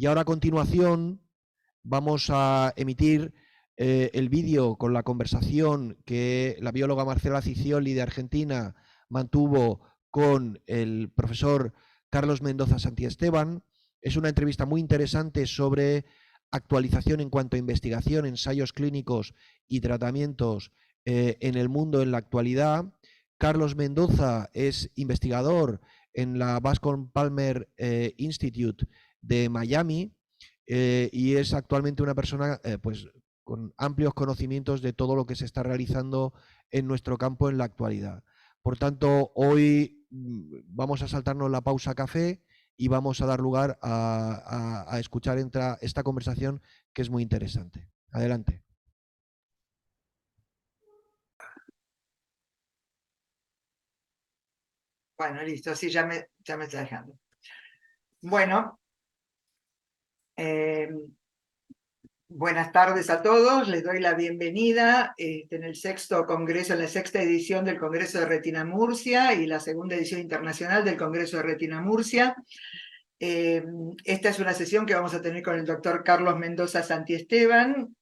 Y ahora a continuación vamos a emitir el vídeo con la conversación que la bióloga Marcela Ciccioli de Argentina mantuvo con el profesor Carlos Mendoza Santiesteban. Es una entrevista muy interesante sobre actualización en cuanto a investigación, ensayos clínicos y tratamientos en el mundo en la actualidad. Carlos Mendoza es investigador en la Bascom Palmer Institute de Miami y es actualmente una persona pues, con amplios conocimientos de todo lo que se está realizando en nuestro campo en la actualidad. Por tanto, hoy vamos a saltarnos la pausa café y vamos a dar lugar a escuchar esta conversación que es muy interesante. Adelante. Bueno, listo, sí, ya me está dejando. Bueno, buenas tardes a todos, les doy la bienvenida en el sexto congreso, en la sexta edición del Congreso de Retina Murcia y la segunda edición internacional del Congreso de Retina Murcia. Esta es una sesión que vamos a tener con el doctor Carlos Mendoza Santiesteban,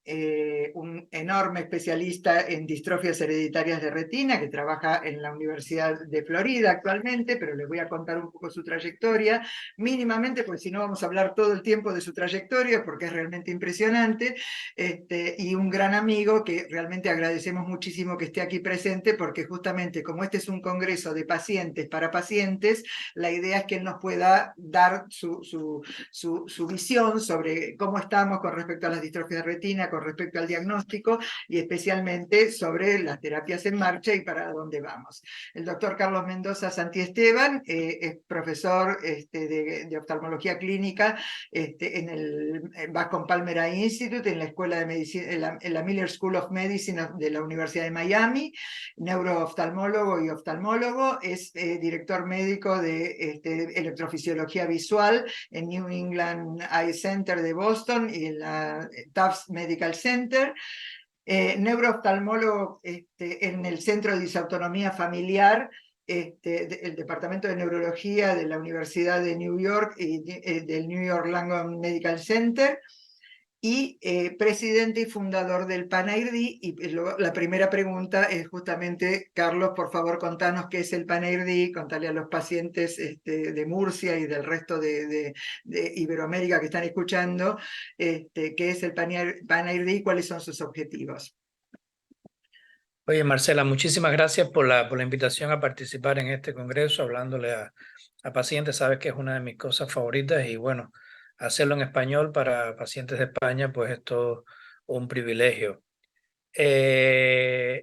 un enorme especialista en distrofias hereditarias de retina, que trabaja en la Universidad de Florida actualmente, pero les voy a contar un poco su trayectoria, mínimamente, porque si no vamos a hablar todo el tiempo de su trayectoria, porque es realmente impresionante, y un gran amigo que realmente agradecemos muchísimo que esté aquí presente, porque justamente como este es un congreso de pacientes para pacientes, la idea es que él nos pueda dar su visión sobre cómo estamos con respecto a las distrofias de retina, con respecto al diagnóstico y especialmente sobre las terapias en marcha y para dónde vamos. El doctor Carlos Mendoza Santiesteban es profesor de oftalmología clínica en el Bascom Palmer Eye Institute, en la Escuela de Medicina, en la Miller School of Medicine de la Universidad de Miami, neurooftalmólogo y oftalmólogo, es director médico de electrofisiología visual en New England Eye Center de Boston y en la Tufts Medical Center, neurooftalmólogo en el Centro de Disautonomía Familiar, el Departamento de Neurología de la Universidad de New York y del New York Langone Medical Center, y presidente y fundador del PanAIRD. Y la primera pregunta es justamente, Carlos, por favor, contanos qué es el PanAIRD, contale a los pacientes de Murcia y del resto de Iberoamérica que están escuchando, qué es el PanAIRD y cuáles son sus objetivos. Oye, Marcela, muchísimas gracias por la invitación a participar en este congreso, hablándole a pacientes. Sabes que es una de mis cosas favoritas y bueno, hacerlo en español para pacientes de España, pues es todo un privilegio.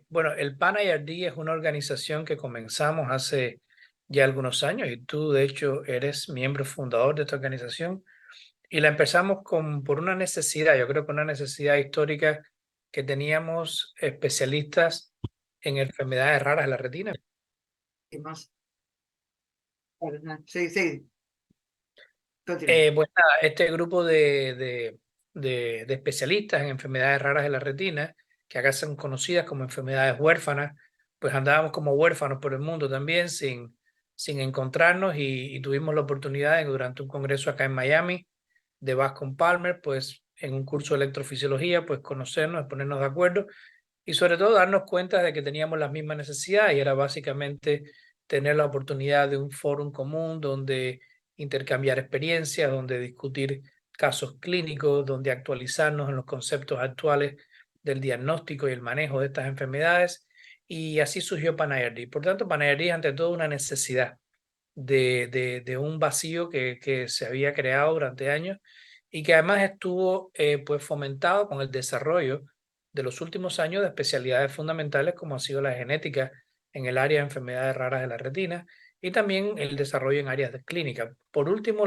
Bueno, el PanAIRD es una organización que comenzamos hace ya algunos años y tú, de hecho, eres miembro fundador de esta organización y la empezamos por una necesidad, yo creo que una necesidad histórica que teníamos especialistas en enfermedades raras de la retina. ¿Qué más? Sí, sí. Pues nada, este grupo de especialistas en enfermedades raras de la retina, que acá son conocidas como enfermedades huérfanas, pues andábamos como huérfanos por el mundo también sin encontrarnos y tuvimos la oportunidad durante un congreso acá en Miami de Bascom Palmer, pues en un curso de electrofisiología, pues conocernos, ponernos de acuerdo y sobre todo darnos cuenta de que teníamos las mismas necesidades y era básicamente tener la oportunidad de un foro común donde intercambiar experiencias, donde discutir casos clínicos, donde actualizarnos en los conceptos actuales del diagnóstico y el manejo de estas enfermedades y así surgió PanAIRD. Por tanto, PanAIRD es ante todo una necesidad de un vacío que se había creado durante años y que además estuvo pues fomentado con el desarrollo de los últimos años de especialidades fundamentales como ha sido la genética en el área de enfermedades raras de la retina y también el desarrollo en áreas de clínica. Por último,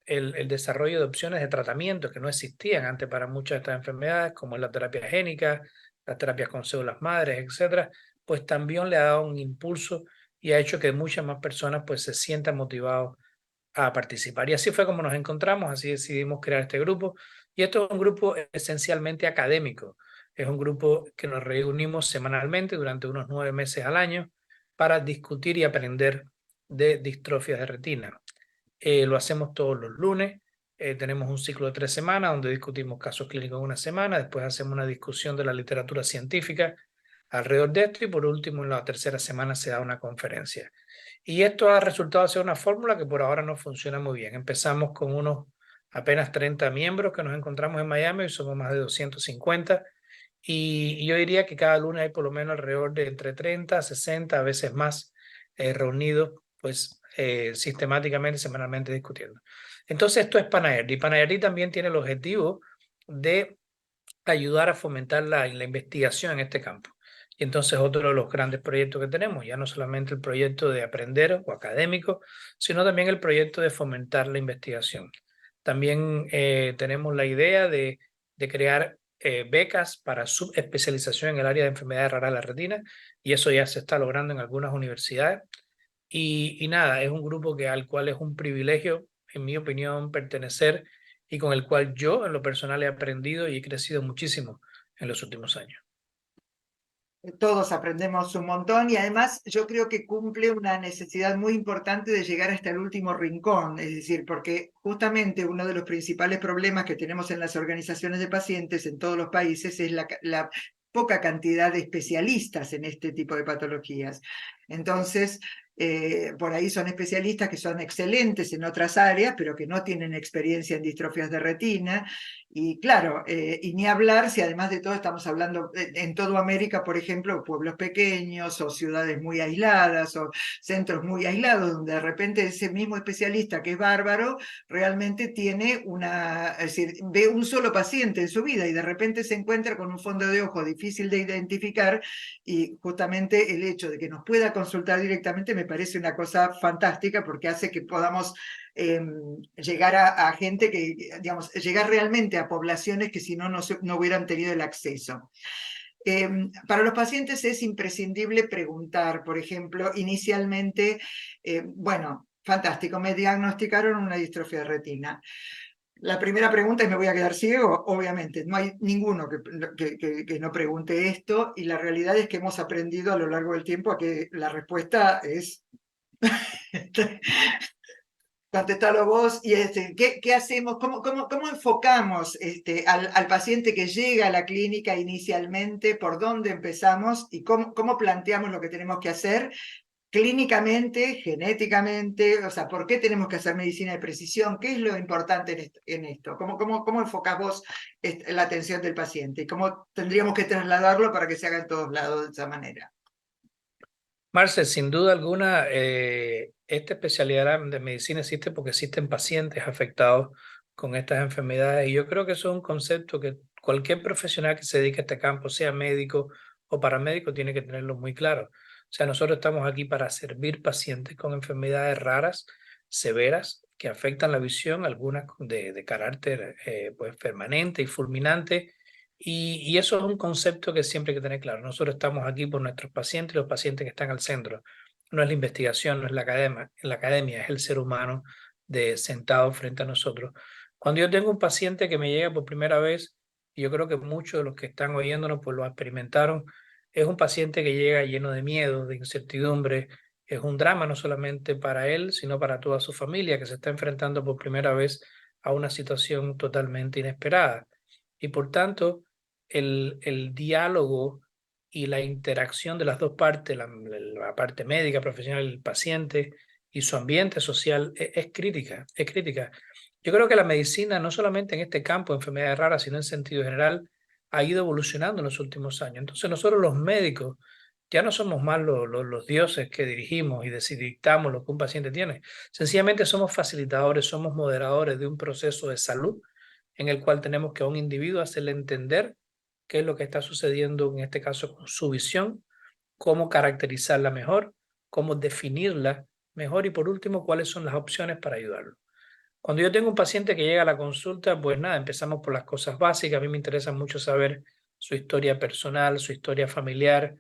el desarrollo de opciones de tratamiento que no existían antes para muchas de estas enfermedades, como la terapia génica, las terapias con células madres, etcétera, pues también le ha dado un impulso y ha hecho que muchas más personas pues se sientan motivados a participar. Y así fue como nos encontramos, así decidimos crear este grupo. Y esto es un grupo esencialmente académico. Es un grupo que nos reunimos semanalmente durante unos 9 meses al año para discutir y aprender de distrofias de retina. Lo hacemos todos los lunes tenemos un ciclo de 3 semanas donde discutimos casos clínicos en una semana, después hacemos una discusión de la literatura científica alrededor de esto y por último en la tercera semana se da una conferencia. Y esto ha resultado ser una fórmula que por ahora no funciona muy bien. Empezamos con unos apenas 30 miembros que nos encontramos en Miami y somos más de 250. Y yo diría que cada lunes hay por lo menos alrededor de entre 30 a 60, a veces más, reunidos pues sistemáticamente, semanalmente discutiendo. Entonces esto es PANAERDI. Y PANAERDI también tiene el objetivo de ayudar a fomentar la investigación en este campo. Y entonces otro de los grandes proyectos que tenemos, ya no solamente el proyecto de aprender o académico, sino también el proyecto de fomentar la investigación. También tenemos la idea de crear becas para subespecialización en el área de enfermedades raras de la retina, y eso ya se está logrando en algunas universidades. Y nada, es un grupo al cual es un privilegio, en mi opinión, pertenecer y con el cual yo en lo personal he aprendido y he crecido muchísimo en los últimos años. Todos aprendemos un montón y además yo creo que cumple una necesidad muy importante de llegar hasta el último rincón, es decir, porque justamente uno de los principales problemas que tenemos en las organizaciones de pacientes en todos los países es la poca cantidad de especialistas en este tipo de patologías. Entonces, por ahí son especialistas que son excelentes en otras áreas, pero que no tienen experiencia en distrofias de retina. Y claro, y ni hablar si además de todo estamos hablando en toda América, por ejemplo, pueblos pequeños o ciudades muy aisladas o centros muy aislados, donde de repente ese mismo especialista que es bárbaro realmente tiene es decir, ve un solo paciente en su vida y de repente se encuentra con un fondo de ojo difícil de identificar, y justamente el hecho de que nos pueda consultar directamente me parece una cosa fantástica porque hace que podamos llegar a gente que, digamos, llegar realmente a poblaciones que si no, no hubieran tenido el acceso. Para los pacientes es imprescindible preguntar, por ejemplo, inicialmente, bueno, fantástico, me diagnosticaron una distrofia de retina. La primera pregunta es, ¿me voy a quedar ciego? Obviamente, no hay ninguno que no pregunte esto, y la realidad es que hemos aprendido a lo largo del tiempo a que la respuesta es contestalo vos. Y ¿qué hacemos? ¿Cómo enfocamos al paciente que llega a la clínica inicialmente? ¿Por dónde empezamos? ¿Y cómo planteamos lo que tenemos que hacer clínicamente, genéticamente? O sea, ¿por qué tenemos que hacer medicina de precisión? ¿Qué es lo importante en esto? ¿Cómo enfocás vos la atención del paciente? ¿Y cómo tendríamos que trasladarlo para que se haga en todos lados de esa manera? Marce, sin duda alguna, esta especialidad de medicina existe porque existen pacientes afectados con estas enfermedades, y yo creo que eso es un concepto que cualquier profesional que se dedique a este campo, sea médico o paramédico, tiene que tenerlo muy claro. O sea, nosotros estamos aquí para servir pacientes con enfermedades raras, severas, que afectan la visión, algunas de carácter pues permanente y fulminante. Y eso es un concepto que siempre hay que tener claro. Nosotros estamos aquí por nuestros pacientes y los pacientes que están al centro. No es la investigación, no es la academia, es el ser humano sentado frente a nosotros. Cuando yo tengo un paciente que me llega por primera vez, y yo creo que muchos de los que están oyéndonos pues lo experimentaron, es un paciente que llega lleno de miedo, de incertidumbre. Es un drama no solamente para él, sino para toda su familia, que se está enfrentando por primera vez a una situación totalmente inesperada. Y por tanto, el diálogo y la interacción de las dos partes, la parte médica, profesional, el paciente y su ambiente social es crítica, es crítica. Yo creo que la medicina, no solamente en este campo de enfermedades raras, sino en sentido general, ha ido evolucionando en los últimos años. Entonces nosotros los médicos ya no somos más los dioses que dirigimos y dictamos lo que un paciente tiene. Sencillamente somos facilitadores, somos moderadores de un proceso de salud en el cual tenemos que a un individuo hacerle entender qué es lo que está sucediendo, en este caso con su visión, cómo caracterizarla mejor, cómo definirla mejor y por último, cuáles son las opciones para ayudarlo. Cuando yo tengo un paciente que llega a la consulta, pues nada, empezamos por las cosas básicas. A mí me interesa mucho saber su historia personal, su historia familiar.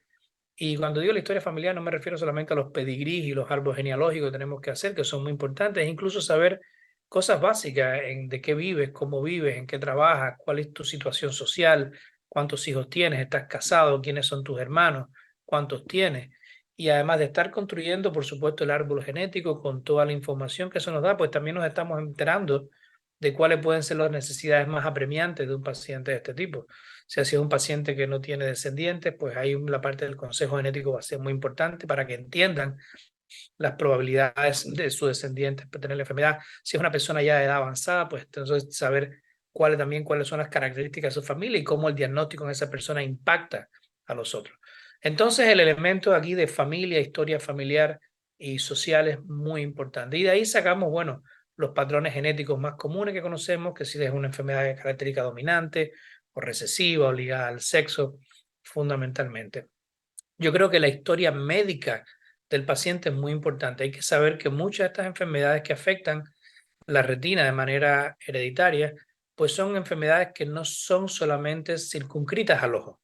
Y cuando digo la historia familiar no me refiero solamente a los pedigrís y los árboles genealógicos que tenemos que hacer, que son muy importantes, incluso saber cosas básicas de qué vives, cómo vives, en qué trabajas, cuál es tu situación social, cuántos hijos tienes, estás casado, quiénes son tus hermanos, cuántos tienes. Y además de estar construyendo, por supuesto, el árbol genético con toda la información que eso nos da, pues también nos estamos enterando de cuáles pueden ser las necesidades más apremiantes de un paciente de este tipo. Si es un paciente que no tiene descendientes, pues ahí la parte del consejo genético va a ser muy importante para que entiendan las probabilidades de sus descendientes para tener la enfermedad. Si es una persona ya de edad avanzada, pues entonces saber cuáles son las características de su familia y cómo el diagnóstico en esa persona impacta a los otros. Entonces el elemento aquí de familia, historia familiar y social es muy importante. Y de ahí sacamos, bueno, los patrones genéticos más comunes que conocemos, que si es una enfermedad de característica dominante o recesiva o ligada al sexo, fundamentalmente. Yo creo que la historia médica del paciente es muy importante. Hay que saber que muchas de estas enfermedades que afectan la retina de manera hereditaria, pues son enfermedades que no son solamente circunscritas al ojo.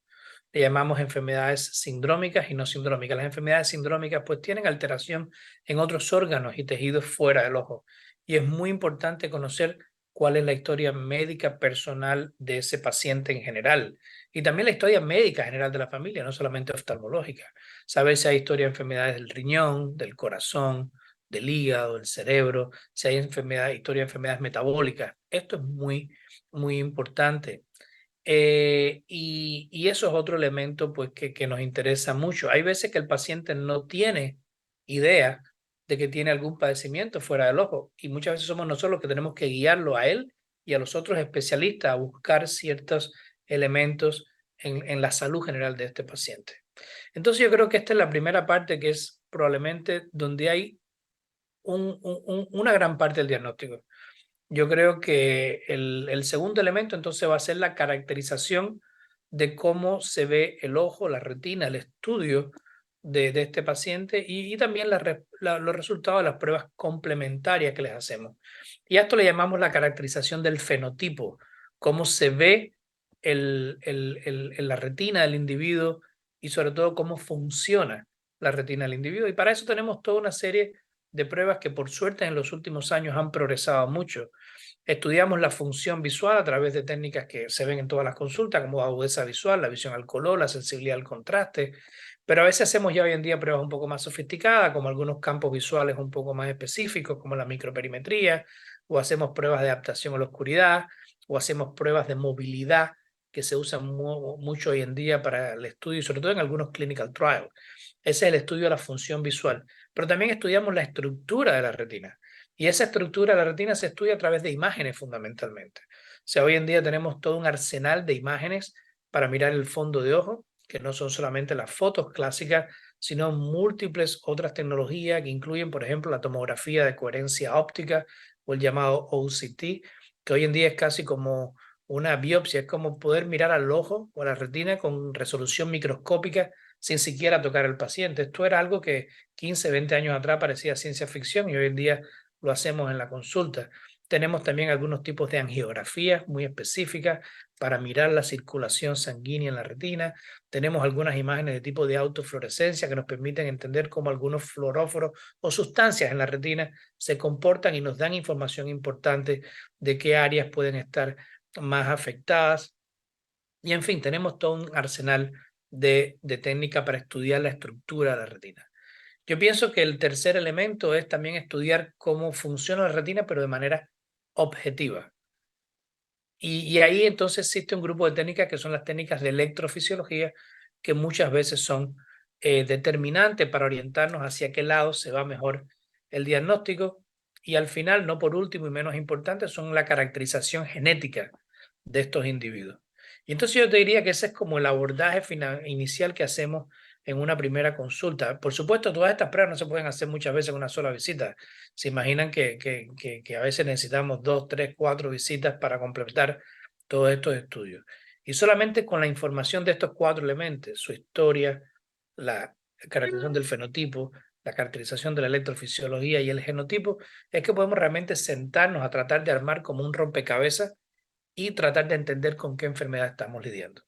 Le llamamos enfermedades sindrómicas y no sindrómicas. Las enfermedades sindrómicas pues tienen alteración en otros órganos y tejidos fuera del ojo. Y es muy importante conocer cuál es la historia médica personal de ese paciente en general. Y también la historia médica general de la familia, no solamente oftalmológica. Saber si hay historia de enfermedades del riñón, del corazón, del hígado, del cerebro, si hay historia de enfermedades metabólicas. Esto es muy importante. Y eso es otro elemento pues, que nos interesa mucho. Hay veces que el paciente no tiene idea de que tiene algún padecimiento fuera del ojo y muchas veces somos nosotros los que tenemos que guiarlo a él y a los otros especialistas a buscar ciertos elementos en la salud general de este paciente. Entonces yo creo que esta es la primera parte que es probablemente donde hay una gran parte del diagnóstico. Yo creo que el segundo elemento entonces va a ser la caracterización de cómo se ve el ojo, la retina, el estudio de este paciente y también los resultados de las pruebas complementarias que les hacemos. Y a esto le llamamos la caracterización del fenotipo, cómo se ve la retina del individuo y sobre todo cómo funciona la retina del individuo. Y para eso tenemos toda una serie de pruebas que por suerte en los últimos años han progresado mucho. Estudiamos la función visual a través de técnicas que se ven en todas las consultas, como agudeza visual, la visión al color, la sensibilidad al contraste, pero a veces hacemos ya hoy en día pruebas un poco más sofisticadas, como algunos campos visuales un poco más específicos, como la microperimetría, o hacemos pruebas de adaptación a la oscuridad, o hacemos pruebas de movilidad que se usan mucho hoy en día para el estudio, y sobre todo en algunos clinical trials. Ese es el estudio de la función visual. Pero también estudiamos la estructura de la retina. Y esa estructura de la retina se estudia a través de imágenes fundamentalmente. O sea, hoy en día tenemos todo un arsenal de imágenes para mirar el fondo de ojo, que no son solamente las fotos clásicas, sino múltiples otras tecnologías que incluyen, por ejemplo, la tomografía de coherencia óptica o el llamado OCT, que hoy en día es casi como una biopsia, es como poder mirar al ojo o a la retina con resolución microscópica sin siquiera tocar al paciente. Esto era algo que 15, 20 años atrás parecía ciencia ficción y hoy en día lo hacemos en la consulta. Tenemos también algunos tipos de angiografías muy específicas para mirar la circulación sanguínea en la retina. Tenemos algunas imágenes de tipo de autofluorescencia que nos permiten entender cómo algunos fluoróforos o sustancias en la retina se comportan y nos dan información importante de qué áreas pueden estar más afectadas. Y en fin, tenemos todo un arsenal de técnica para estudiar la estructura de la retina. Yo pienso que el tercer elemento es también estudiar cómo funciona la retina, pero de manera objetiva. Y ahí entonces existe un grupo de técnicas que son las técnicas de electrofisiología, que muchas veces son determinantes para orientarnos hacia qué lado se va mejor el diagnóstico. Y al final, no por último y menos importante, son la caracterización genética de estos individuos. Y entonces yo te diría que ese es como el abordaje inicial que hacemos en una primera consulta. Por supuesto, todas estas pruebas no se pueden hacer muchas veces en una sola visita. Se imaginan que a veces necesitamos 2, 3, 4 visitas para completar todos estos estudios. Y solamente con la información de estos 4 elementos, su historia, la caracterización del fenotipo, la caracterización de la electrofisiología y el genotipo, es que podemos realmente sentarnos a tratar de armar como un rompecabezas y tratar de entender con qué enfermedad estamos lidiando.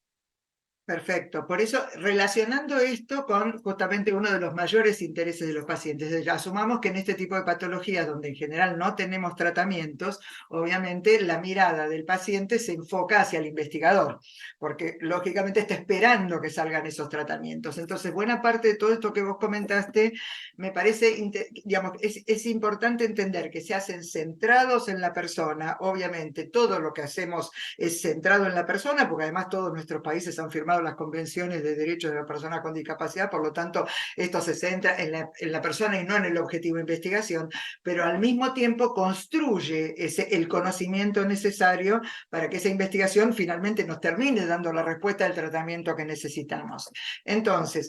Perfecto. Por eso, relacionando esto con justamente uno de los mayores intereses de los pacientes, asumamos que en este tipo de patologías, donde en general no tenemos tratamientos, obviamente la mirada del paciente se enfoca hacia el investigador, porque lógicamente está esperando que salgan esos tratamientos. Entonces, buena parte de todo esto que vos comentaste, me parece, digamos, es importante entender que se hacen centrados en la persona. Obviamente, todo lo que hacemos es centrado en la persona, porque además todos nuestros países han firmado las convenciones de derechos de la persona con discapacidad, por lo tanto, esto se centra en la persona y no en el objetivo de investigación, pero al mismo tiempo construye el conocimiento necesario para que esa investigación finalmente nos termine dando la respuesta del tratamiento que necesitamos. Entonces,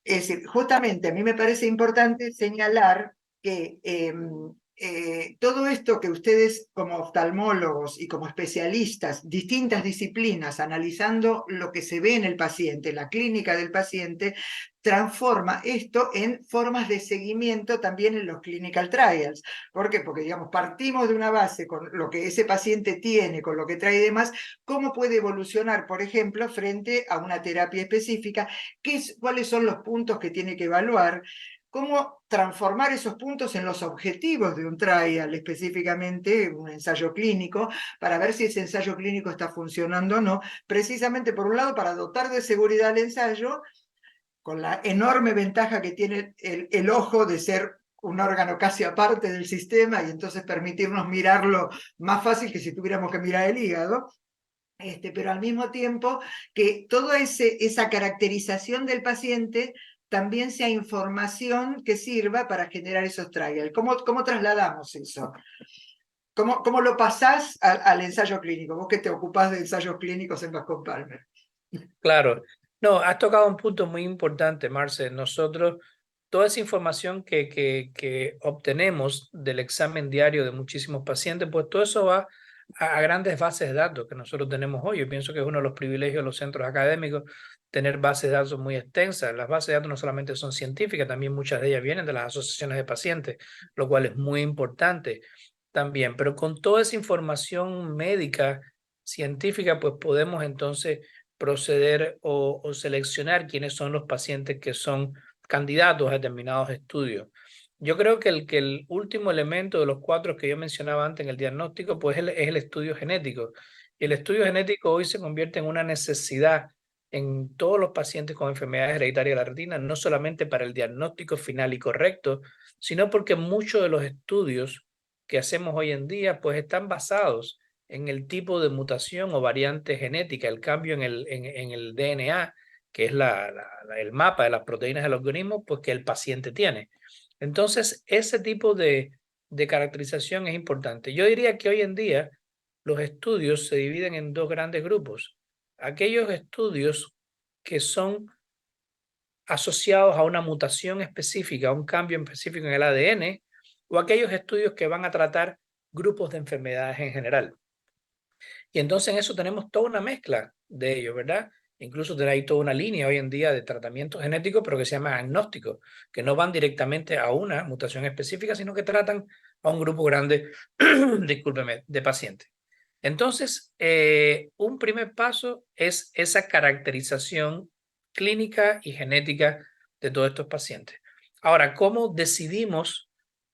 es decir, justamente a mí me parece importante señalar que todo esto que ustedes como oftalmólogos y como especialistas, distintas disciplinas, analizando lo que se ve en el paciente, la clínica del paciente, transforma esto en formas de seguimiento también en los clinical trials. ¿Por qué? Porque, digamos, partimos de una base con lo que ese paciente tiene, con lo que trae y demás, cómo puede evolucionar, por ejemplo, frente a una terapia específica, cuáles son los puntos que tiene que evaluar, cómo transformar esos puntos en los objetivos de un trial, específicamente un ensayo clínico, para ver si ese ensayo clínico está funcionando o no, precisamente por un lado para dotar de seguridad al ensayo, con la enorme ventaja que tiene el ojo de ser un órgano casi aparte del sistema y entonces permitirnos mirarlo más fácil que si tuviéramos que mirar el hígado. Pero al mismo tiempo que toda esa caracterización del paciente también sea información que sirva para generar esos trials. ¿Cómo trasladamos eso? ¿Cómo lo pasás al ensayo clínico? Vos que te ocupás de ensayos clínicos en Bascom Palmer. Claro. No, has tocado un punto muy importante, Marce. Nosotros, toda esa información que obtenemos del examen diario de muchísimos pacientes, pues todo eso va a grandes bases de datos que nosotros tenemos hoy. Yo pienso que es uno de los privilegios de los centros académicos, tener bases de datos muy extensas. Las bases de datos no solamente son científicas, también muchas de ellas vienen de las asociaciones de pacientes, lo cual es muy importante también. Pero con toda esa información médica, científica, pues podemos entonces proceder o seleccionar quiénes son los pacientes que son candidatos a determinados estudios. Yo creo que el último elemento de los 4 que yo mencionaba antes en el diagnóstico, pues es el estudio genético. Y el estudio genético hoy se convierte en una necesidad en todos los pacientes con enfermedades hereditarias de la retina, no solamente para el diagnóstico final y correcto, sino porque muchos de los estudios que hacemos hoy en día, pues están basados en el tipo de mutación o variante genética, el cambio en el DNA, que es el mapa de las proteínas del organismo, pues que el paciente tiene. Entonces, ese tipo de caracterización es importante. Yo diría que hoy en día los estudios se dividen en 2 grandes grupos. Aquellos estudios que son asociados a una mutación específica, a un cambio específico en el ADN, o aquellos estudios que van a tratar grupos de enfermedades en general. Y entonces en eso tenemos toda una mezcla de ellos, ¿verdad? Incluso hay toda una línea hoy en día de tratamientos genéticos, pero que se llama agnósticos, que no van directamente a una mutación específica, sino que tratan a un grupo grande, discúlpeme, de pacientes. Entonces, un primer paso es esa caracterización clínica y genética de todos estos pacientes. Ahora, ¿cómo decidimos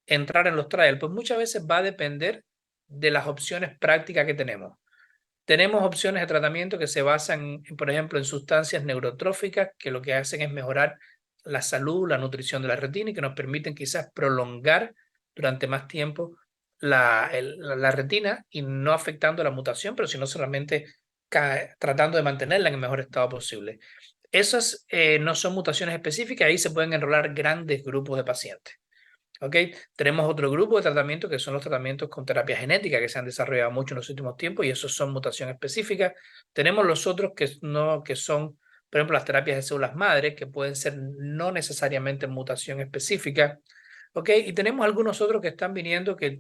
entrar en los trials? Pues muchas veces va a depender de las opciones prácticas que tenemos. Tenemos opciones de tratamiento que se basan, por ejemplo, en sustancias neurotróficas que lo que hacen es mejorar la salud, la nutrición de la retina y que nos permiten quizás prolongar durante más tiempo la retina y no afectando la mutación, pero sino solamente tratando de mantenerla en el mejor estado posible. Esas no son mutaciones específicas, ahí se pueden enrolar grandes grupos de pacientes. ¿Okay? Tenemos otro grupo de tratamientos que son los tratamientos con terapia genética que se han desarrollado mucho en los últimos tiempos y esos son mutación específica. Tenemos los otros que son, por ejemplo, las terapias de células madre que pueden ser no necesariamente mutación específica. ¿Okay? Y tenemos algunos otros que están viniendo que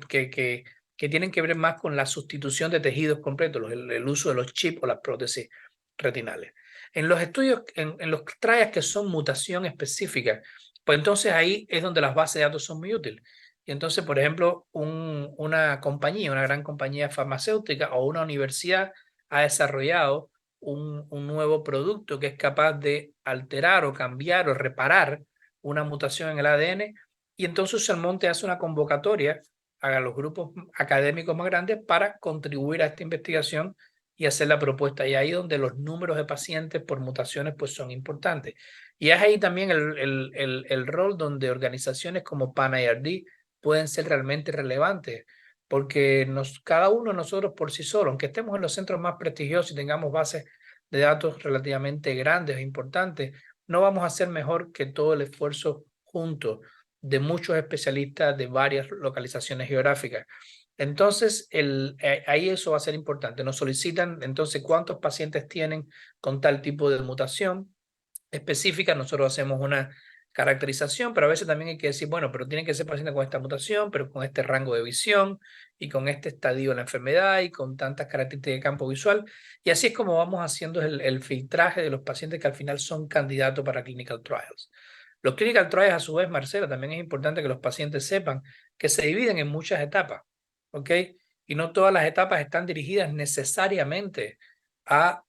tienen que ver más con la sustitución de tejidos completos, el uso de los chips o las prótesis retinales. En los estudios, en los trials que son mutación específica, pues entonces ahí es donde las bases de datos son muy útiles. Y entonces, por ejemplo, una compañía, una gran compañía farmacéutica o una universidad ha desarrollado un nuevo producto que es capaz de alterar o cambiar o reparar una mutación en el ADN, y entonces Salmonte hace una convocatoria a los grupos académicos más grandes para contribuir a esta investigación y hacer la propuesta. Y ahí donde los números de pacientes por mutaciones pues son importantes. Y es ahí también el rol donde organizaciones como PANIRD pueden ser realmente relevantes, porque cada uno de nosotros por sí solo, aunque estemos en los centros más prestigiosos y tengamos bases de datos relativamente grandes e importantes, no vamos a hacer mejor que todo el esfuerzo junto de muchos especialistas de varias localizaciones geográficas. Entonces, ahí eso va a ser importante. Nos solicitan entonces cuántos pacientes tienen con tal tipo de mutación específica. Nosotros hacemos una caracterización, pero a veces también hay que decir, bueno, pero tienen que ser pacientes con esta mutación, pero con este rango de visión y con este estadio de la enfermedad y con tantas características de campo visual. Y así es como vamos haciendo el filtraje de los pacientes que al final son candidatos para clinical trials. Los clinical trials, a su vez, Marcela, también es importante que los pacientes sepan que se dividen en muchas etapas, ¿ok? Y no todas las etapas están dirigidas necesariamente a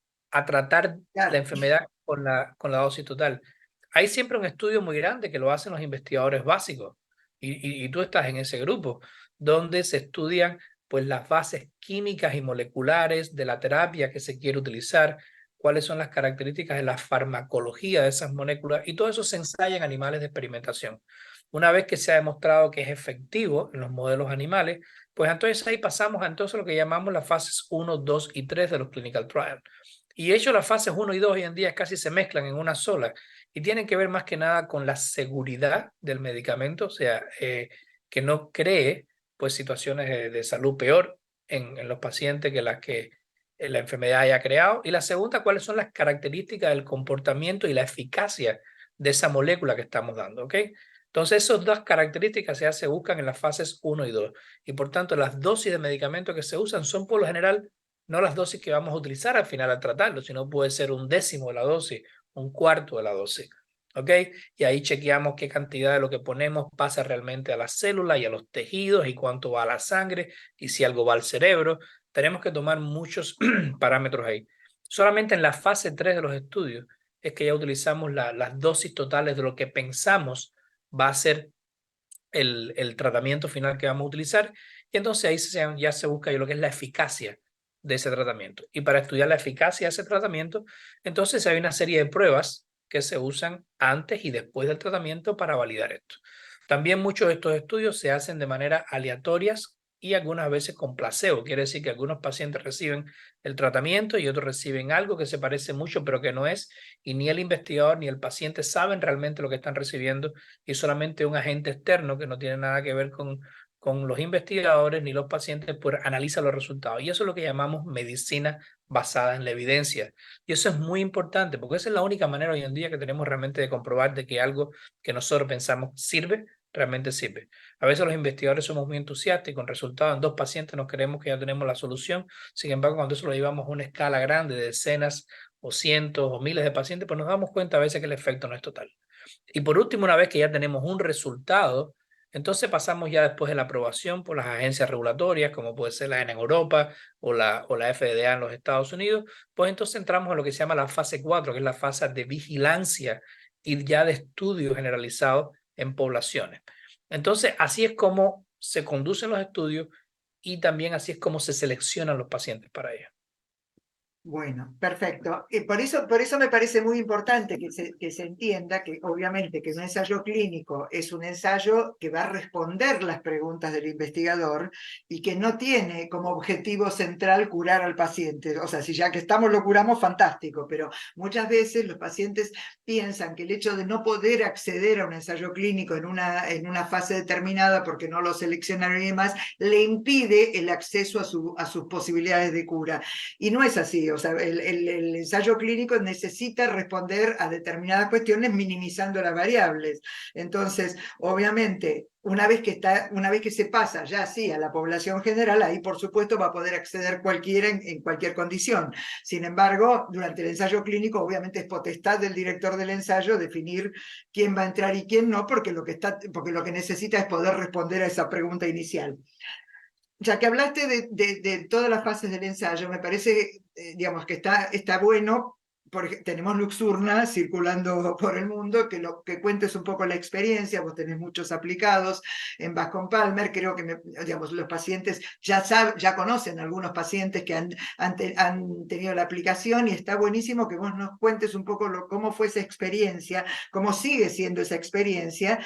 tratar la enfermedad con la dosis total. Hay siempre un estudio muy grande que lo hacen los investigadores básicos, y tú estás en ese grupo, donde se estudian pues las bases químicas y moleculares de la terapia que se quiere utilizar, cuáles son las características de la farmacología de esas moléculas, y todo eso se ensaya en animales de experimentación. Una vez que se ha demostrado que es efectivo en los modelos animales, pues entonces ahí pasamos a entonces lo que llamamos las fases 1, 2 y 3 de los clinical trials. Y de hecho las fases 1 y 2 hoy en día casi se mezclan en una sola y tienen que ver más que nada con la seguridad del medicamento, o sea, que no cree pues situaciones de salud peor en los pacientes que las que la enfermedad haya creado. Y la segunda, cuáles son las características del comportamiento y la eficacia de esa molécula que estamos dando, ¿ok? Entonces, esas dos características se buscan en las fases 1 y 2. Y por tanto, las dosis de medicamentos que se usan son por lo general no las dosis que vamos a utilizar al final al tratarlo, sino puede ser un décimo de la dosis, un cuarto de la dosis. ¿Ok? Y ahí chequeamos qué cantidad de lo que ponemos pasa realmente a las células y a los tejidos y cuánto va a la sangre y si algo va al cerebro. Tenemos que tomar muchos parámetros ahí. Solamente en la fase 3 de los estudios es que ya utilizamos las dosis totales de lo que pensamos va a ser el tratamiento final que vamos a utilizar, y entonces ahí ya se busca lo que es la eficacia de ese tratamiento. Y para estudiar la eficacia de ese tratamiento, entonces hay una serie de pruebas que se usan antes y después del tratamiento para validar esto. También muchos de estos estudios se hacen de manera aleatorias y algunas veces con placebo. Quiere decir que algunos pacientes reciben el tratamiento y otros reciben algo que se parece mucho pero que no es, y ni el investigador ni el paciente saben realmente lo que están recibiendo, y solamente un agente externo que no tiene nada que ver con los investigadores ni los pacientes pues analiza los resultados. Y eso es lo que llamamos medicina basada en la evidencia. Y eso es muy importante porque esa es la única manera hoy en día que tenemos realmente de comprobar de que algo que nosotros pensamos sirve, realmente sirve. A veces los investigadores somos muy entusiastas y con resultados en 2 pacientes nos creemos que ya tenemos la solución. Sin embargo, cuando eso lo llevamos a una escala grande de decenas o cientos o miles de pacientes, pues nos damos cuenta a veces que el efecto no es total. Y por último, una vez que ya tenemos un resultado, entonces pasamos ya después de la aprobación por las agencias regulatorias, como puede ser la ENA en Europa o la FDA en los Estados Unidos, pues entonces entramos en lo que se llama la fase 4, que es la fase de vigilancia y ya de estudio generalizado en poblaciones. Entonces, así es como se conducen los estudios y también así es como se seleccionan los pacientes para ello. Bueno, perfecto. Por eso me parece muy importante que se entienda que obviamente que un ensayo clínico es un ensayo que va a responder las preguntas del investigador y que no tiene como objetivo central curar al paciente. O sea, si ya que estamos lo curamos, fantástico, pero muchas veces los pacientes piensan que el hecho de no poder acceder a un ensayo clínico en una fase determinada porque no lo seleccionaron y demás, le impide el acceso a sus posibilidades de cura. Y no es así. O sea, el ensayo clínico necesita responder a determinadas cuestiones minimizando las variables. Entonces, obviamente, una vez que se pasa ya sí a la población general, ahí por supuesto va a poder acceder cualquiera en cualquier condición. Sin embargo, durante el ensayo clínico obviamente es potestad del director del ensayo definir quién va a entrar y quién no, porque lo que necesita es poder responder a esa pregunta inicial. ya que hablaste de todas las fases del ensayo, me parece, digamos, que está bueno, porque tenemos Luxturna circulando por el mundo, que cuentes un poco la experiencia. Vos tenés muchos aplicados en Bascom Palmer, creo que digamos, los pacientes ya conocen algunos pacientes que han tenido la aplicación, y está buenísimo que vos nos cuentes un poco cómo fue esa experiencia, cómo sigue siendo esa experiencia,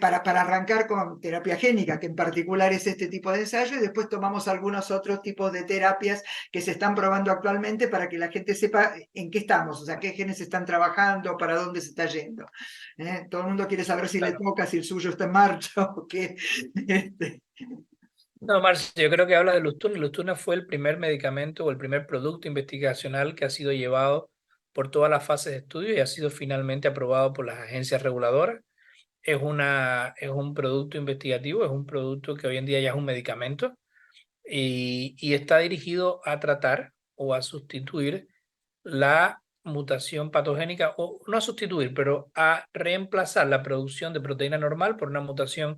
para arrancar con terapia génica, que en particular es este tipo de ensayo, y después tomamos algunos otros tipos de terapias que se están probando actualmente para que la gente sepa en qué estamos, o sea, qué genes están trabajando, para dónde se está yendo. Todo el mundo quiere saber si le toca, si el suyo está en marcha o qué. No, Marcia, yo creo que habla de Luxturna. Luxturna fue el primer medicamento o el primer producto investigacional que ha sido llevado por todas las fases de estudio y ha sido finalmente aprobado por las agencias reguladoras. Es un producto investigativo, es un producto que hoy en día ya es un medicamento y está dirigido a tratar o a sustituir la mutación patogénica, o no a sustituir, pero a reemplazar la producción de proteína normal por una mutación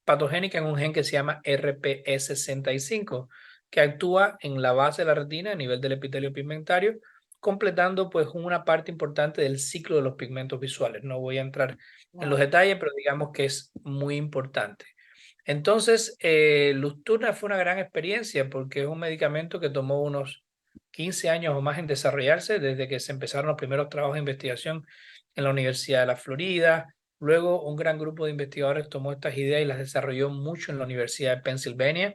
patogénica en un gen que se llama RPE65, que actúa en la base de la retina a nivel del epitelio pigmentario, completando pues una parte importante del ciclo de los pigmentos visuales. No voy a entrar en los detalles, pero digamos que es muy importante. Entonces, Luxturna fue una gran experiencia porque es un medicamento que tomó unos 15 años o más en desarrollarse desde que se empezaron los primeros trabajos de investigación en la Universidad de la Florida. Luego, un gran grupo de investigadores tomó estas ideas y las desarrolló mucho en la Universidad de Pennsylvania.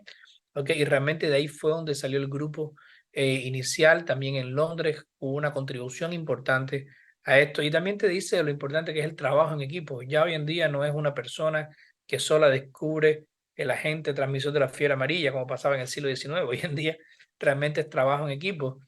Y realmente de ahí fue donde salió el grupo inicial. También en Londres hubo una contribución importante a esto. Y también te dice lo importante que es el trabajo en equipo. Ya hoy en día no es una persona que sola descubre el agente transmisor de la fiebre amarilla, como pasaba en el siglo XIX. Hoy en día realmente es trabajo en equipo.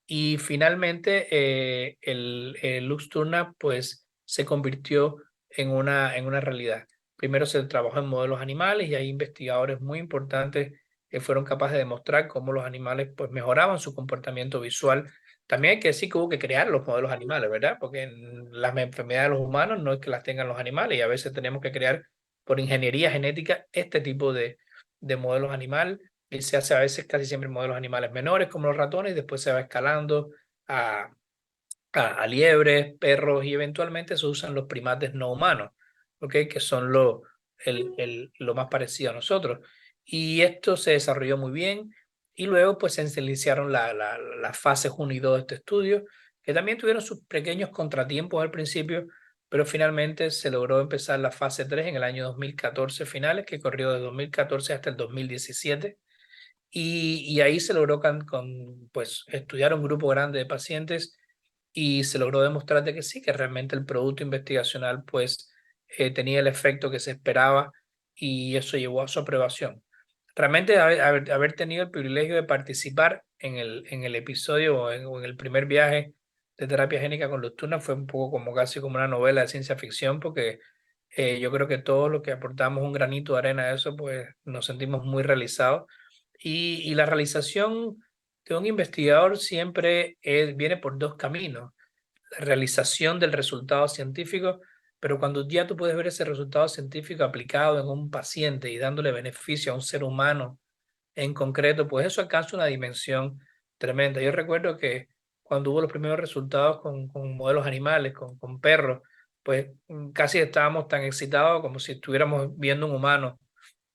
Y finalmente el Luxturna pues se convirtió en una realidad. Primero se trabajó en modelos animales y hay investigadores muy importantes que fueron capaces de demostrar cómo los animales pues mejoraban su comportamiento visual. También hay que decir que hubo que crear los modelos animales, ¿verdad? Porque las enfermedades de los humanos no es que las tengan los animales, y a veces tenemos que crear por ingeniería genética este tipo de modelos animales, y se hace a veces casi siempre modelos animales menores como los ratones, y después se va escalando a liebres, perros, y eventualmente se usan los primates no humanos, que son lo más parecido a nosotros. Y esto se desarrolló muy bien, y luego pues se iniciaron las fases 1 y 2 de este estudio, que también tuvieron sus pequeños contratiempos al principio, pero finalmente se logró empezar la fase 3 en el año 2014 finales, que corrió de 2014 hasta el 2017. Y ahí se logró pues, estudiar un grupo grande de pacientes, y se logró demostrar de que sí, que realmente el producto investigacional pues tenía el efecto que se esperaba, y eso llevó a su aprobación. Realmente haber tenido el privilegio de participar en el episodio o en el primer viaje de terapia génica con Luxturna fue un poco casi como una novela de ciencia ficción, porque yo creo que todos los que aportamos un granito de arena a eso pues nos sentimos muy realizados, y la realización de un investigador siempre viene por dos caminos: la realización del resultado científico, pero cuando ya tú puedes ver ese resultado científico aplicado en un paciente y dándole beneficio a un ser humano en concreto, pues eso alcanza una dimensión tremenda. Yo recuerdo que cuando hubo los primeros resultados con modelos animales, con perros, pues casi estábamos tan excitados como si estuviéramos viendo un humano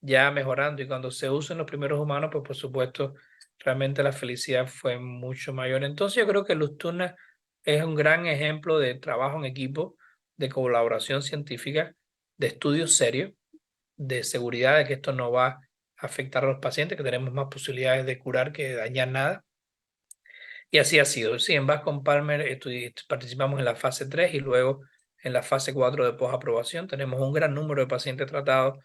ya mejorando, y cuando se usan los primeros humanos, pues por supuesto, realmente la felicidad fue mucho mayor. Entonces yo creo que Luxturna es un gran ejemplo de trabajo en equipo, de colaboración científica, de estudio serio, de seguridad de que esto no va a afectar a los pacientes, que tenemos más posibilidades de curar que de dañar nada. Y así ha sido. Sí, en Bascom Palmer participamos en la fase 3 y luego en la fase 4 de posaprobación. Tenemos un gran número de pacientes tratados,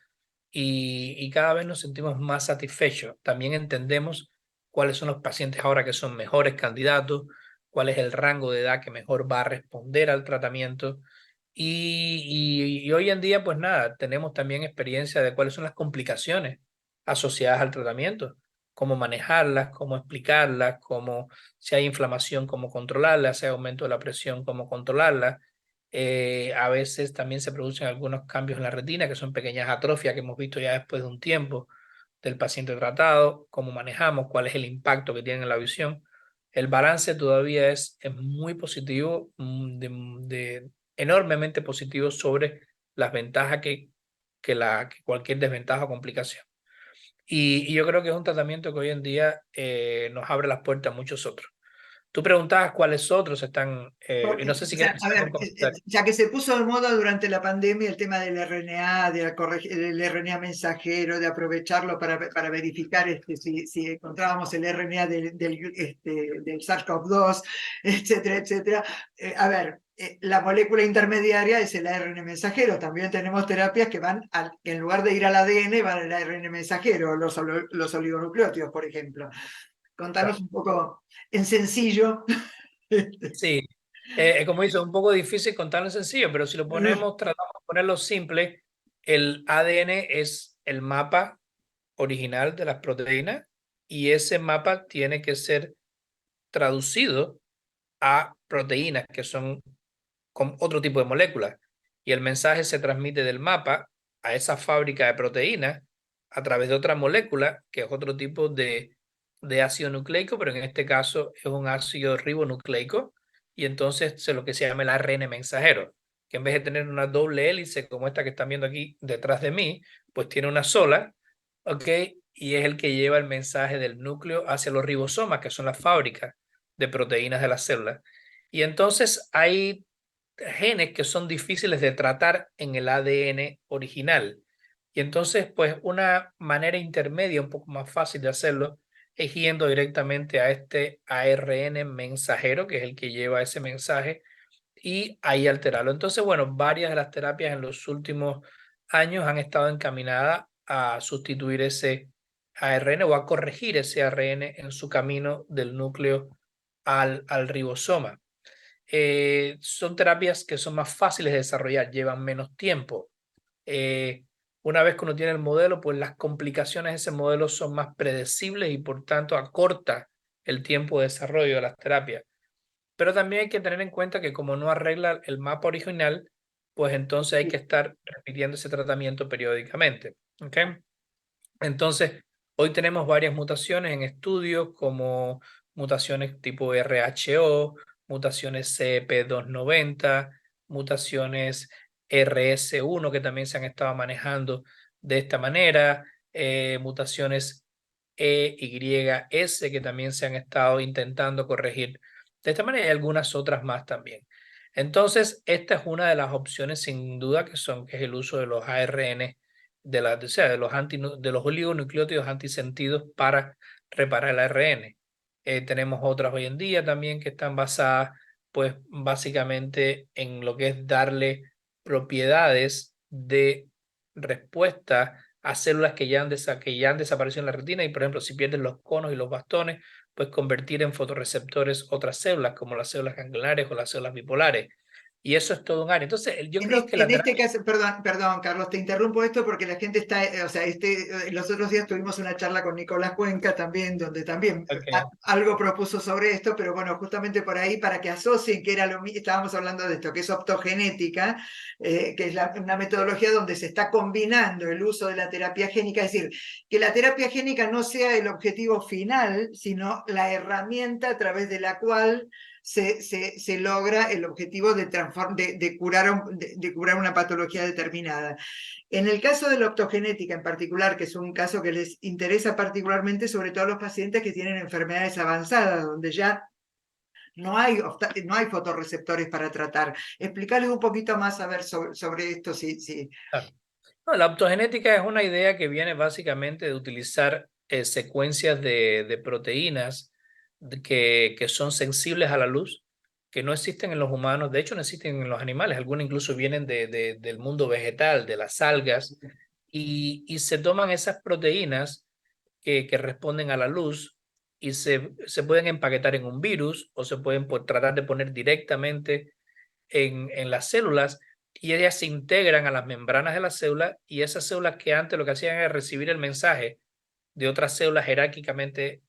y cada vez nos sentimos más satisfechos. También entendemos cuáles son los pacientes ahora que son mejores candidatos, cuál es el rango de edad que mejor va a responder al tratamiento. Y hoy en día, pues nada, tenemos también experiencia de cuáles son las complicaciones asociadas al tratamiento, cómo manejarlas, cómo explicarlas, cómo, si hay inflamación, cómo controlarla, si hay aumento de la presión, cómo controlarla. A veces también se producen algunos cambios en la retina, que son pequeñas atrofias que hemos visto ya después de un tiempo. del paciente tratado, cómo manejamos, cuál es el impacto que tiene en la visión. El balance todavía es muy positivo, enormemente positivo sobre las ventajas que cualquier desventaja o complicación. Y yo creo que es un tratamiento que hoy en día nos abre las puertas a muchos otros. Tú preguntabas cuáles otros están, y no sé si quieres A ver, ya que se puso de moda durante la pandemia el tema del RNA, del RNA mensajero, de aprovecharlo para verificar si encontrábamos el RNA del SARS-CoV-2, etcétera, etcétera. A ver, la molécula intermediaria es el ARN mensajero. También tenemos terapias que en lugar de ir al ADN, van al ARN mensajero, los oligonucleótidos, por ejemplo. Contanos un poco en sencillo. Sí, como dice, es un poco difícil contarlo en sencillo, pero si lo ponemos, tratamos de ponerlo simple, el ADN es el mapa original de las proteínas y ese mapa tiene que ser traducido a proteínas que son con otro tipo de moléculas y el mensaje se transmite del mapa a esa fábrica de proteínas a través de otra molécula que es otro tipo de ácido nucleico, pero en este caso es un ácido ribonucleico y entonces es lo que se llama el ARN mensajero, que en vez de tener una doble hélice como esta que están viendo aquí detrás de mí, pues tiene una sola, ¿ok? Y es el que lleva el mensaje del núcleo hacia los ribosomas, que son las fábricas de proteínas de las células. Y entonces hay genes que son difíciles de tratar en el ADN original. Y entonces, pues una manera intermedia, un poco más fácil de hacerlo, es yendo directamente a este ARN mensajero, que es el que lleva ese mensaje, y ahí alterarlo. Entonces, bueno, varias de las terapias en los últimos años han estado encaminadas a sustituir ese ARN o a corregir ese ARN en su camino del núcleo al ribosoma. Son terapias que son más fáciles de desarrollar, llevan menos tiempo. Una vez que uno tiene el modelo, pues las complicaciones de ese modelo son más predecibles y por tanto acorta el tiempo de desarrollo de las terapias. Pero también hay que tener en cuenta que como no arregla el mapa original, pues entonces hay que estar repitiendo ese tratamiento periódicamente. ¿Okay? Entonces, hoy tenemos varias mutaciones en estudios como mutaciones tipo RHO, mutaciones CEP290, mutaciones RS1 que también se han estado manejando de esta manera, mutaciones EYS que también se han estado intentando corregir de esta manera y algunas otras más también. Entonces, esta es una de las opciones sin duda que es el uso de los ARN de los oligonucleótidos antisentidos para reparar el ARN. Tenemos otras hoy en día también que están basadas, pues básicamente en lo que es darle propiedades de respuesta a células que ya han desaparecido en la retina y, por ejemplo, si pierden los conos y los bastones, pues convertir en fotorreceptores otras células como las células ganglionares o las células bipolares. Y eso es todo un área. Entonces, yo creo que en este caso, perdón, Carlos, te interrumpo esto porque la gente está, o sea, los otros días tuvimos una charla con Nicolás Cuenca también, donde también algo propuso sobre esto, pero bueno, justamente por ahí, para que asocien que era lo mismo, estábamos hablando de esto, que es optogenética, que es una metodología donde se está combinando el uso de la terapia génica, es decir, que la terapia génica no sea el objetivo final, sino la herramienta a través de la cual se logra el objetivo de curar una patología determinada. En el caso de la optogenética en particular, que es un caso que les interesa particularmente, sobre todo a los pacientes que tienen enfermedades avanzadas, donde ya no hay fotorreceptores para tratar. Explicarles un poquito más a ver sobre esto. Claro. No, la optogenética es una idea que viene básicamente de utilizar secuencias de proteínas que son sensibles a la luz, que no existen en los humanos, de hecho no existen en los animales, algunas incluso vienen del mundo vegetal, de las algas, y se toman esas proteínas que responden a la luz y se pueden empaquetar en un virus o se pueden tratar de poner directamente en las células y ellas se integran a las membranas de las células y esas células que antes lo que hacían era recibir el mensaje de otras células jerárquicamente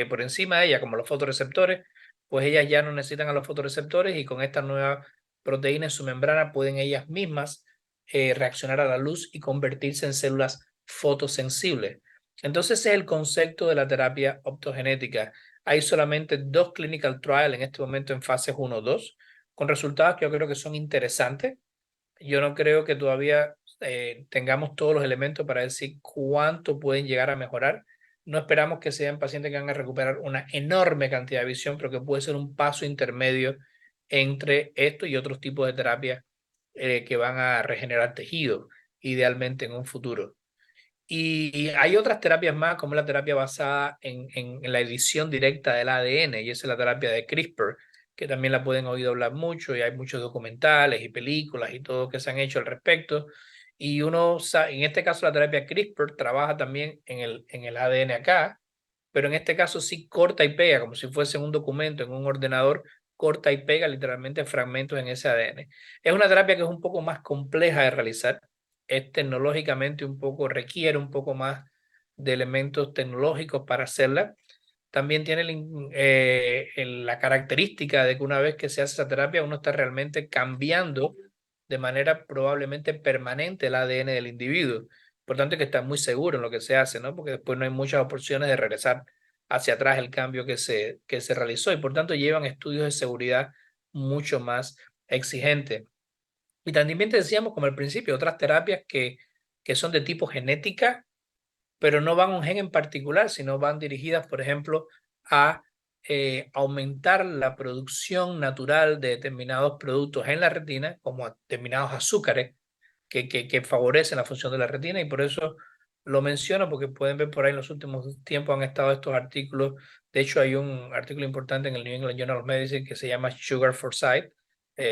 por encima de ellas, como los fotorreceptores, pues ellas ya no necesitan a los fotorreceptores y con esta nueva proteína en su membrana pueden ellas mismas reaccionar a la luz y convertirse en células fotosensibles. Entonces ese es el concepto de la terapia optogenética. Hay solamente 2 clinical trials en este momento en fases 1-2, con resultados que yo creo que son interesantes. Yo no creo que todavía tengamos todos los elementos para decir cuánto pueden llegar a mejorar. No esperamos que sean pacientes que van a recuperar una enorme cantidad de visión, pero que puede ser un paso intermedio entre esto y otros tipos de terapias que van a regenerar tejido, idealmente en un futuro. Y hay otras terapias más, como la terapia basada en la edición directa del ADN, y esa es la terapia de CRISPR, que también la pueden oír hablar mucho, y hay muchos documentales y películas y todo que se han hecho al respecto. Y uno, en este caso la terapia CRISPR trabaja también en el ADN acá, pero en este caso sí corta y pega, como si fuese un documento en un ordenador, corta y pega literalmente fragmentos en ese ADN. Es una terapia que es un poco más compleja de realizar, es tecnológicamente requiere un poco más de elementos tecnológicos para hacerla. También tiene la característica de que una vez que se hace esa terapia, uno está realmente cambiando de manera probablemente permanente el ADN del individuo. Por tanto, hay que estar muy seguro en lo que se hace, ¿no? Porque después no hay muchas opciones de regresar hacia atrás el cambio que se realizó, y por tanto llevan estudios de seguridad mucho más exigentes. Y también te decíamos, como al principio, otras terapias que son de tipo genética, pero no van a un gen en particular, sino van dirigidas, por ejemplo, a aumentar la producción natural de determinados productos en la retina, como determinados azúcares que favorecen la función de la retina, y por eso lo menciono, porque pueden ver por ahí en los últimos tiempos han estado estos artículos. De hecho, hay un artículo importante en el New England Journal of Medicine que se llama Sugar for Sight,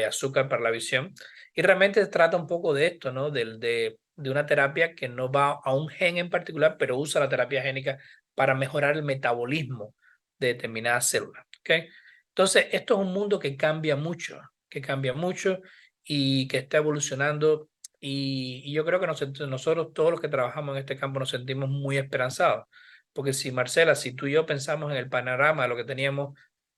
azúcar para la visión, y realmente trata un poco de esto, ¿no? De una terapia que no va a un gen en particular, pero usa la terapia génica para mejorar el metabolismo de determinadas células. ¿Okay? Entonces, esto es un mundo que cambia mucho y que está evolucionando, y yo creo que nosotros todos los que trabajamos en este campo nos sentimos muy esperanzados, porque si Marcela, si tú y yo pensamos en el panorama de lo que teníamos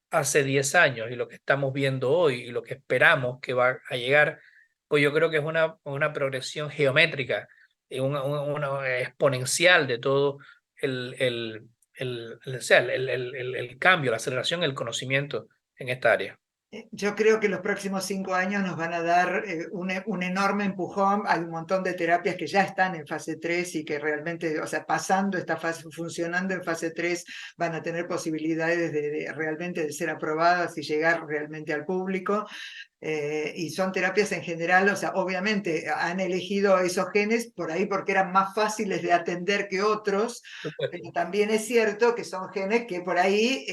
hace 10 años y lo que estamos viendo hoy y lo que esperamos que va a llegar, pues yo creo que es una progresión geométrica, una exponencial de todo el cambio, la aceleración, el conocimiento en esta área. Yo creo que los próximos 5 años nos van a dar un enorme empujón. Hay un montón de terapias que ya están en fase 3 y que realmente, o sea, pasando esta fase, funcionando en fase 3, van a tener posibilidades realmente de ser aprobadas y llegar realmente al público. Y son terapias en general, o sea, obviamente han elegido esos genes por ahí porque eran más fáciles de atender que otros, pero también es cierto que son genes que por ahí,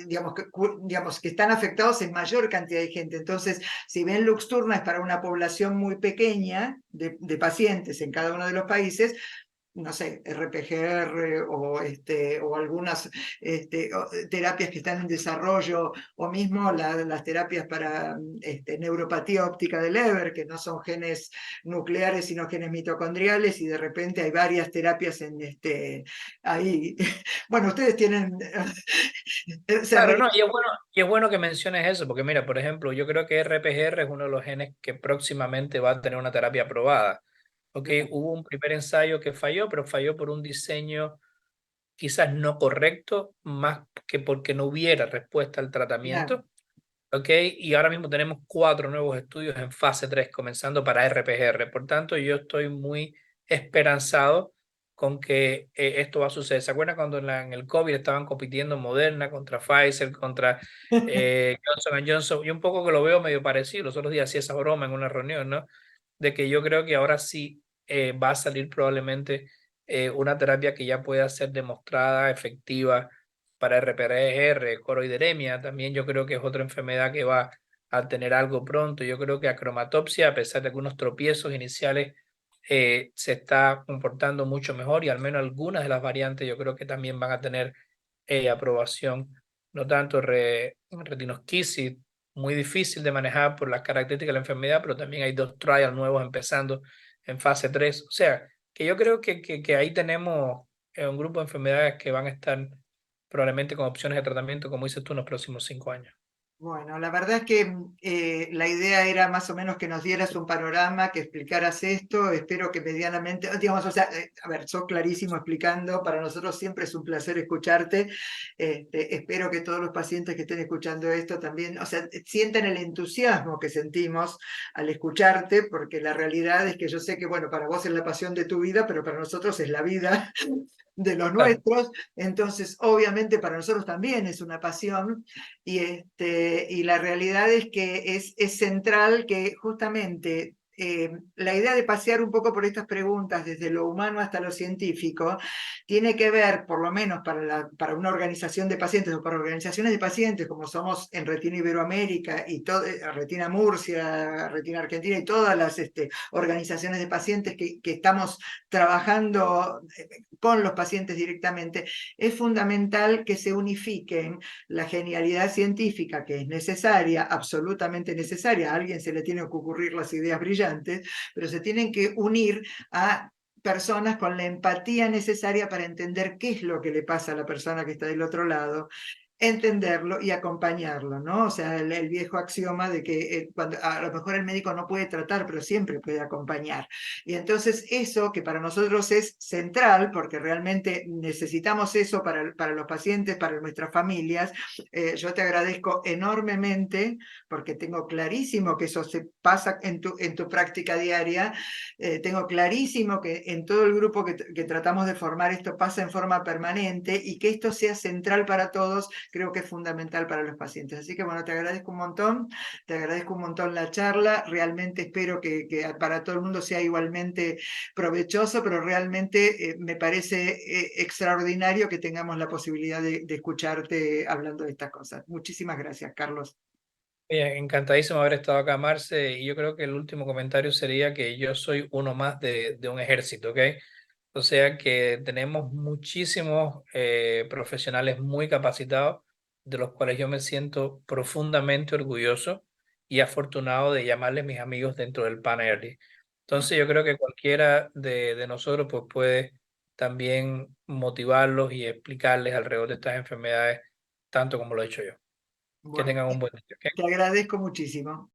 digamos que están afectados en mayor cantidad de gente. Entonces, si bien Luxturna es para una población muy pequeña de pacientes en cada uno de los países, no sé, RPGR o algunas terapias que están en desarrollo, o mismo las terapias para neuropatía óptica de Leber, que no son genes nucleares, sino genes mitocondriales, y de repente hay varias terapias ahí. Bueno, ustedes tienen... Claro, no, y es bueno que menciones eso, porque mira, por ejemplo, yo creo que RPGR es uno de los genes que próximamente va a tener una terapia aprobada. Okay, hubo un primer ensayo que falló, pero falló por un diseño quizás no correcto, más que porque no hubiera respuesta al tratamiento. Claro. Okay, y ahora mismo tenemos 4 nuevos estudios en fase 3, comenzando para RPGR. Por tanto, yo estoy muy esperanzado con que esto va a suceder. ¿Se acuerdan cuando en el COVID estaban compitiendo Moderna contra Pfizer, contra Johnson Johnson? Y un poco que lo veo medio parecido. Los otros días hacía esa broma en una reunión, ¿no? De que yo creo que ahora sí va a salir probablemente una terapia que ya pueda ser demostrada efectiva para RPR, coroideremia. También yo creo que es otra enfermedad que va a tener algo pronto. Yo creo que acromatopsia, a pesar de algunos tropiezos iniciales, se está comportando mucho mejor, y al menos algunas de las variantes yo creo que también van a tener aprobación. No tanto retinosquisis, muy difícil de manejar por las características de la enfermedad, pero también hay 2 trials nuevos empezando en fase 3. O sea, que yo creo que ahí tenemos un grupo de enfermedades que van a estar probablemente con opciones de tratamiento, como dices tú, en los próximos 5 años. Bueno, la verdad es que la idea era más o menos que nos dieras un panorama, que explicaras esto. Espero que medianamente, digamos, o sea, a ver, sos clarísimo explicando. Para nosotros siempre es un placer escucharte. Espero que todos los pacientes que estén escuchando esto también, o sea, sientan el entusiasmo que sentimos al escucharte, porque la realidad es que yo sé que, bueno, para vos es la pasión de tu vida, pero para nosotros es la vida de los Claro. nuestros. Entonces, obviamente para nosotros también es una pasión. Y la realidad es que es central que justamente la idea de pasear un poco por estas preguntas, desde lo humano hasta lo científico, tiene que ver, por lo menos para una organización de pacientes o para organizaciones de pacientes, como somos en Retina Iberoamérica y Retina Murcia, Retina Argentina y todas las organizaciones de pacientes que estamos trabajando con los pacientes directamente, es fundamental que se unifiquen la genialidad científica, que es necesaria, absolutamente necesaria. A alguien se le tienen que ocurrir las ideas brillantes, pero se tienen que unir a personas con la empatía necesaria para entender qué es lo que le pasa a la persona que está del otro lado, entenderlo y acompañarlo, ¿no? O sea, el viejo axioma de que cuando, a lo mejor el médico no puede tratar, pero siempre puede acompañar. Y entonces eso, que para nosotros es central, porque realmente necesitamos eso para los pacientes, para nuestras familias, yo te agradezco enormemente, porque tengo clarísimo que eso se pasa en tu práctica diaria. Tengo clarísimo que en todo el grupo que tratamos de formar esto pasa en forma permanente, y que esto sea central para todos, creo que es fundamental para los pacientes. Así que bueno, te agradezco un montón la charla. Realmente espero que para todo el mundo sea igualmente provechoso, pero realmente me parece extraordinario que tengamos la posibilidad de escucharte hablando de estas cosas. Muchísimas gracias, Carlos. Bien, encantadísimo haber estado acá, Marce, y yo creo que el último comentario sería que yo soy uno más de un ejército, ¿ok? O sea que tenemos muchísimos profesionales muy capacitados, de los cuales yo me siento profundamente orgulloso y afortunado de llamarles mis amigos dentro del Pan Early. Entonces yo creo que cualquiera de nosotros pues, puede también motivarlos y explicarles alrededor de estas enfermedades, tanto como lo he hecho yo. Que Bueno, tengan un buen día, ¿ok? te agradezco muchísimo.